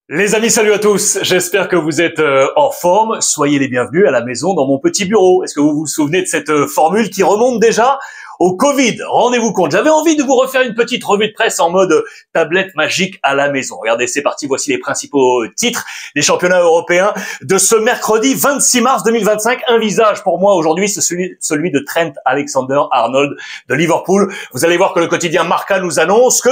Les amis, salut à tous. J'espère que vous êtes en forme. Soyez les bienvenus à la maison dans mon petit bureau. Est-ce que vous vous souvenez de cette formule qui remonte déjà au Covid? Rendez-vous compte. J'avais envie de vous refaire une petite revue de presse en mode tablette magique à la maison. Regardez, c'est parti. Voici les principaux titres des championnats européens de ce mercredi 26 mars 2025. Un visage pour moi aujourd'hui, c'est celui de Trent Alexander-Arnold de Liverpool. Vous allez voir que le quotidien Marca nous annonce que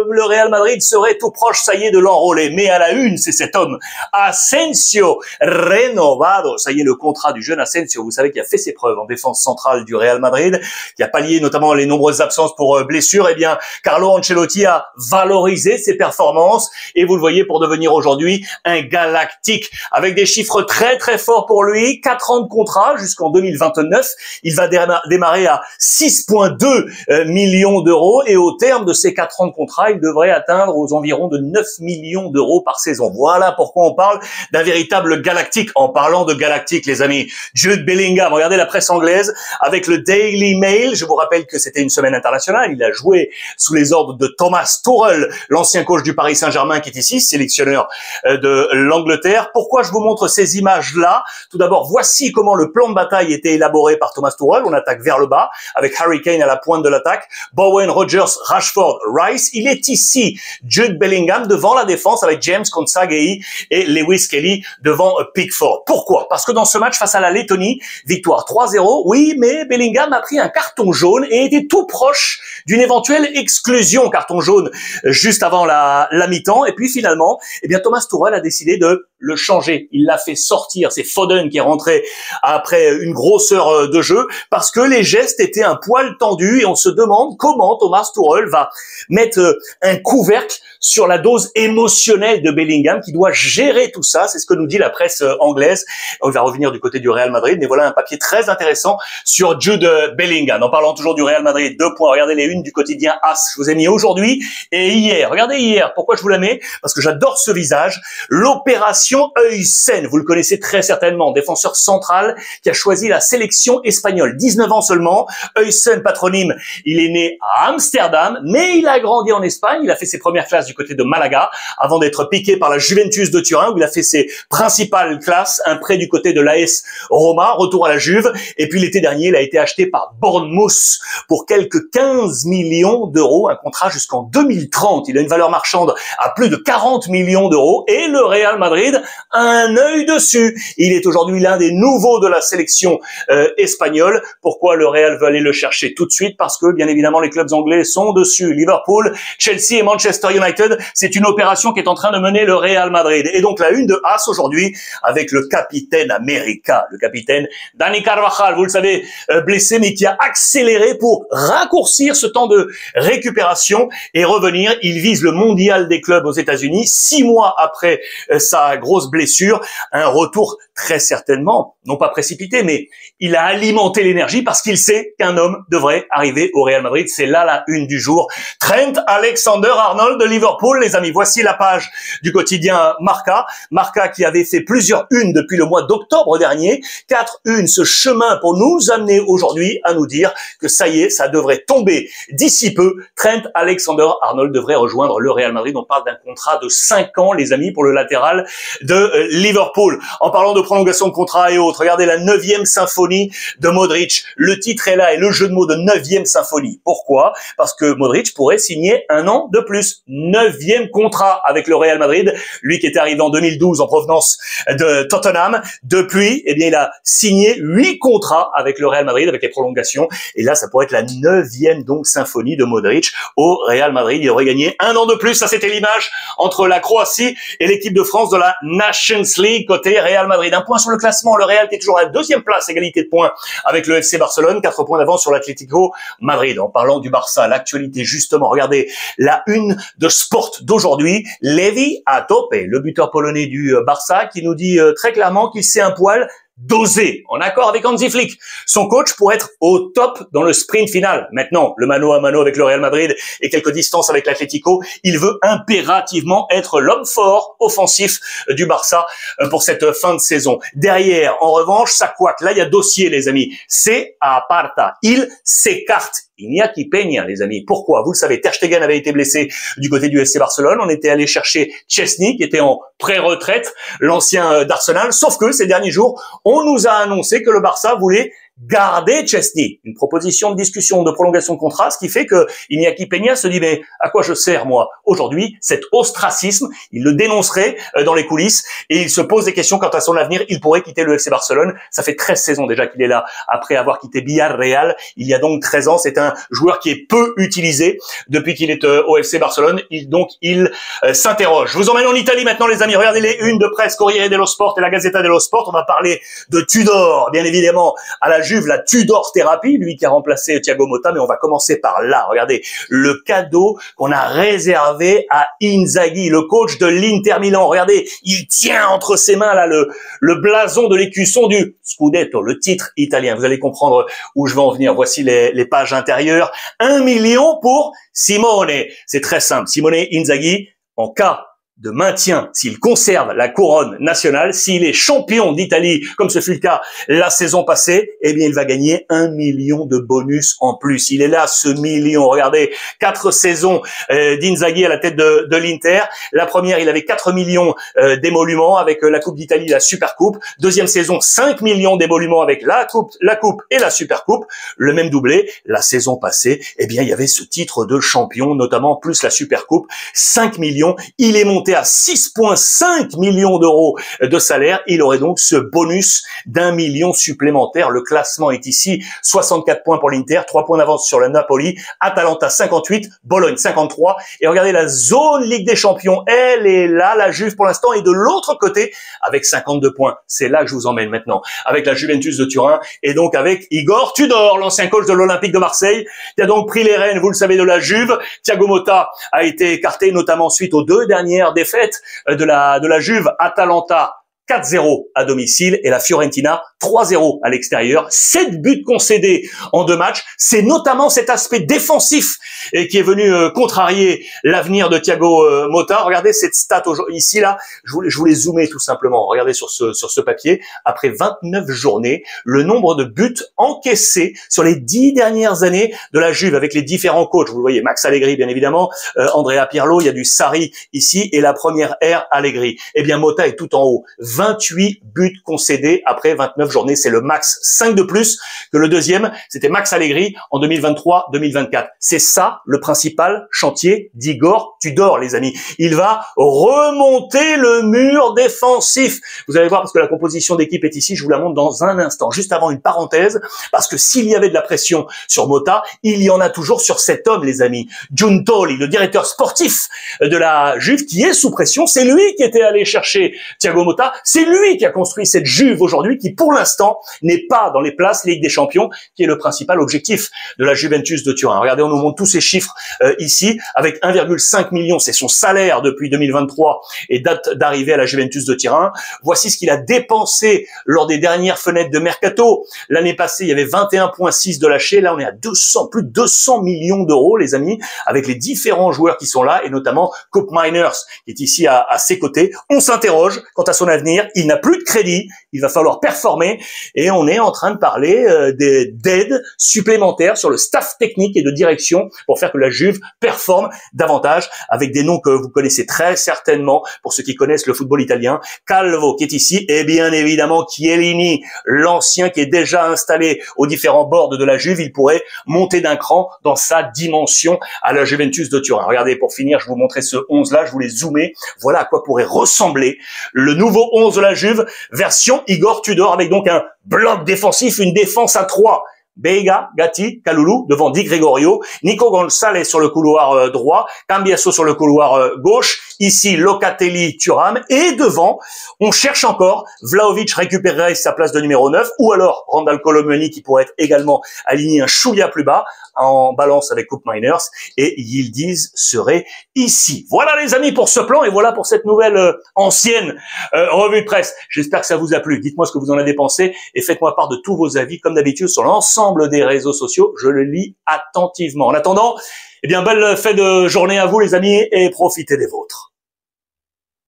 le Real Madrid serait tout proche, ça y est, de l'enrôler. Mais à la une, c'est cet homme, Asensio, renovado. Ça y est, le contrat du jeune Asensio, vous savez, qui a fait ses preuves en défense centrale du Real Madrid, qui a pallié notamment les nombreuses absences pour blessures. Eh bien, Carlo Ancelotti a valorisé ses performances et vous le voyez pour devenir aujourd'hui un galactique avec des chiffres très très forts pour lui. 4 ans de contrat jusqu'en 2029. Il va démarrer à 6,2 millions d'euros et au terme de ces 4 ans de contrat, il devrait atteindre aux environs de 9 millions d'euros par saison. Voilà pourquoi on parle d'un véritable galactique. En parlant de galactique, les amis, Jude Bellingham, regardez la presse anglaise avec le Daily Mail. Je vous rappelle que c'était une semaine internationale. Il a joué sous les ordres de Thomas Tuchel, l'ancien coach du Paris Saint-Germain qui est ici, sélectionneur de l'Angleterre. Pourquoi je vous montre ces images-là? Tout d'abord, voici comment le plan de bataille était élaboré par Thomas Tuchel. On attaque vers le bas avec Harry Kane à la pointe de l'attaque, Bowen, Rodgers, Rashford, Rice. Il est ici Jude Bellingham devant la défense avec James Konsagei et Lewis Kelly devant Pickford. Pourquoi? Parce que dans ce match face à la Lettonie, victoire 3-0, oui, mais Bellingham a pris un carton jaune et était tout proche d'une éventuelle exclusion, carton jaune juste avant la mi-temps. Et puis finalement, eh bien Thomas Tuchel a décidé de le changer. Il l'a fait sortir. C'est Foden qui est rentré après une grosse heure de jeu parce que les gestes étaient un poil tendus et on se demande comment Thomas Tuchel va mettre un couvercle sur la dose émotionnelle de Bellingham qui doit gérer tout ça. C'est ce que nous dit la presse anglaise. On va revenir du côté du Real Madrid, mais voilà un papier très intéressant sur Jude Bellingham. En parlant toujours du Real Madrid, 2 points. Regardez les unes du quotidien AS. Je vous ai mis aujourd'hui et hier. Regardez hier. Pourquoi je vous la mets? Parce que j'adore ce visage. L'opération Huysen. Vous le connaissez très certainement. Défenseur central qui a choisi la sélection espagnole. 19 ans seulement. Huysen, patronyme. Il est né à Amsterdam, mais il a grandi en Espagne. Il a fait ses premières classes du côté de Malaga avant d'être piqué par la Juventus de Turin où il a fait ses principales classes. Un prêt du côté de l'AS Roma. Retour à la Juve. Et puis l'été dernier, il a été acheté par Bournemouth pour quelques 15 millions d'euros, un contrat jusqu'en 2030. Il a une valeur marchande à plus de 40 millions d'euros et le Real Madrid a un œil dessus. Il est aujourd'hui l'un des nouveaux de la sélection espagnole. Pourquoi le Real veut aller le chercher tout de suite? Parce que bien évidemment les clubs anglais sont dessus. Liverpool, Chelsea et Manchester United, c'est une opération qui est en train de mener le Real Madrid. Et donc la une de AS aujourd'hui avec le capitaine América, le capitaine Dani Carvajal, vous le savez, blessé mais qui a accéléré pour raccourcir ce temps de récupération et revenir. Il vise le mondial des clubs aux États-Unis 6 mois après sa grosse blessure. Un retour très certainement, non pas précipité, mais il a alimenté l'énergie parce qu'il sait qu'un homme devrait arriver au Real Madrid. C'est là la une du jour. Trent Alexander-Arnold de Liverpool, les amis. Voici la page du quotidien Marca. Marca qui avait fait plusieurs unes depuis le mois d'octobre dernier. 4 unes, ce chemin pour nous amener aujourd'hui à nous dire que ça y est, ça devrait tomber d'ici peu. Trent Alexander-Arnold devrait rejoindre le Real Madrid. On parle d'un contrat de 5 ans, les amis, pour le latéral de Liverpool. En parlant de prolongation de contrat et autres, regardez la 9e symphonie de Modric. Le titre est là et le jeu de mots de 9e symphonie. Pourquoi? Parce que Modric pourrait signer 1 an de plus. 9e contrat avec le Real Madrid. Lui qui était arrivé en 2012 en provenance de Tottenham. Depuis, eh bien, il a signé 8 contrats avec le Real Madrid avec les prolongations. Et là, ça pourrait être la 9e donc symphonie de Modric au Real Madrid. Il aurait gagné 1 an de plus. Ça, c'était l'image entre la Croatie et l'équipe de France de la Nations League côté Real Madrid. Un point sur le classement. Le Real qui est toujours à la 2e place, égalité de points avec le FC Barcelone. 4 points d'avance sur l'Atlético Madrid. En parlant du Barça, l'actualité justement. Regardez la une de Sport d'aujourd'hui. Levi à tope, le buteur polonais du Barça qui nous dit très clairement qu'il sait un poil doser, en accord avec Hansi Flick, son coach, pour être au top dans le sprint final. Maintenant, le mano à mano avec le Real Madrid et quelques distances avec l'Atlético, il veut impérativement être l'homme fort offensif du Barça pour cette fin de saison. Derrière, en revanche, ça couac. Là, il y a dossier, les amis. C'est aparta. Il s'écarte. Iñaki Peña, les amis. Pourquoi? Vous le savez, Ter Stegen avait été blessé du côté du FC Barcelone. On était allé chercher Szczęsny, qui était en pré-retraite, l'ancien d'Arsenal. Sauf que ces derniers jours, on nous a annoncé que le Barça voulait garder Szczęsny. Une proposition de discussion de prolongation de contrat, ce qui fait que Iñaki Peña se dit, mais à quoi je sers, moi, aujourd'hui, cet ostracisme? Il le dénoncerait dans les coulisses et il se pose des questions quant à son avenir. Il pourrait quitter le FC Barcelone. Ça fait 13 saisons déjà qu'il est là, après avoir quitté Villarreal. Il y a donc 13 ans. C'est un joueur qui est peu utilisé depuis qu'il est au FC Barcelone. Il s'interroge. Je vous emmène en Italie maintenant, les amis. Regardez les unes de presse, Corriere dello Sport et la Gazzetta dello Sport. On va parler de Tudor, bien évidemment, à la Juve, la Tudor thérapie, lui qui a remplacé Thiago Motta, mais on va commencer par là. Regardez, le cadeau qu'on a réservé à Inzaghi, le coach de l'Inter Milan. Regardez, il tient entre ses mains là le blason de l'écusson du Scudetto, le titre italien. Vous allez comprendre où je vais en venir. Voici les pages intérieures. 1 million pour Simone. C'est très simple. Simone Inzaghi, en cas de maintien, s'il conserve la couronne nationale, s'il est champion d'Italie, comme ce fut le cas la saison passée, eh bien, il va gagner 1 million de bonus en plus. Il est là, ce million. Regardez, 4 saisons d'Inzaghi à la tête de l'Inter. La première, il avait 4 millions d'émoluments avec la Coupe d'Italie, la Supercoupe. Deuxième saison, 5 millions d'émoluments avec la Coupe et la Supercoupe. Le même doublé. La saison passée, eh bien, il y avait ce titre de champion, notamment plus la Supercoupe. 5 millions. Il est monté à 6,5 millions d'euros de salaire. Il aurait donc ce bonus d'1 million supplémentaire. Le classement est ici. 64 points pour l'Inter, 3 points d'avance sur le Napoli, Atalanta 58, Bologne 53. Et regardez la zone Ligue des Champions. Elle est là. La Juve pour l'instant est de l'autre côté avec 52 points. C'est là que je vous emmène maintenant. Avec la Juventus de Turin et donc avec Igor Tudor, l'ancien coach de l'Olympique de Marseille, qui a donc pris les rênes, vous le savez, de la Juve. Thiago Motta a été écarté notamment suite aux 2 dernières défaite de la Juve. Atalanta 4-0 à domicile et la Fiorentina 3-0 à l'extérieur. 7 buts concédés en 2 matchs. C'est notamment cet aspect défensif qui est venu contrarier l'avenir de Thiago Motta. Regardez cette stat ici là. Je voulais zoomer tout simplement. Regardez sur ce papier. Après 29 journées, le nombre de buts encaissés sur les 10 dernières années de la Juve avec les différents coachs. Vous le voyez, Max Allegri bien évidemment, Andrea Pirlo, il y a du Sarri ici et la première ère Allegri. Eh bien Motta est tout en haut. 28 buts concédés après 29 journées. C'est le max. 5 de plus que le deuxième. C'était Max Allegri en 2023-2024. C'est ça le principal chantier d'Igor Tudor, les amis. Il va remonter le mur défensif. Vous allez voir parce que la composition d'équipe est ici. Je vous la montre dans un instant. Juste avant une parenthèse, parce que s'il y avait de la pression sur Motta, il y en a toujours sur cet homme, les amis. Giuntoli, le directeur sportif de la Juve, qui est sous pression. C'est lui qui était allé chercher Thiago Motta. C'est lui qui a construit cette Juve aujourd'hui qui, pour l'instant, n'est pas dans les places Ligue des Champions, qui est le principal objectif de la Juventus de Turin. Regardez, on nous montre tous ces chiffres ici, avec 1,5 million, c'est son salaire depuis 2023 et date d'arrivée à la Juventus de Turin. Voici ce qu'il a dépensé lors des dernières fenêtres de mercato. L'année passée, il y avait 21,6 de lâché. Là, on est à plus de 200 millions d'euros, les amis, avec les différents joueurs qui sont là, et notamment Koop Miners, qui est ici à ses côtés. On s'interroge quant à son avenir. Il n'a plus de crédit, il va falloir performer et on est en train de parler d'aides supplémentaires sur le staff technique et de direction pour faire que la Juve performe davantage avec des noms que vous connaissez très certainement pour ceux qui connaissent le football italien. Calvo qui est ici et bien évidemment Chiellini, l'ancien qui est déjà installé aux différents bords de la Juve. Il pourrait monter d'un cran dans sa dimension à la Juventus de Turin. Regardez, pour finir, je vous montrais ce 11 là, je voulais zoomer. Voilà à quoi pourrait ressembler le nouveau 11 de la Juve, version Igor Tudor, avec donc un bloc défensif, une défense à 3. Veiga, Gatti, Kalulu devant Di Gregorio, Nico Gonzalez sur le couloir droit, Cambiasso sur le couloir gauche, ici Locatelli, Thuram, et devant, on cherche encore, Vlahovic récupérerait sa place de numéro 9, ou alors Randal Colomoni qui pourrait être également aligné un chouïa plus bas, en balance avec Koop Miners, et Yildiz serait ici. Voilà les amis pour ce plan, et voilà pour cette nouvelle ancienne revue de presse. J'espère que ça vous a plu. Dites-moi ce que vous en avez pensé, et faites-moi part de tous vos avis, comme d'habitude, sur l'ensemble des réseaux sociaux. Je le lis attentivement. En attendant, eh bien, belle fête de journée à vous les amis, et profitez des vôtres.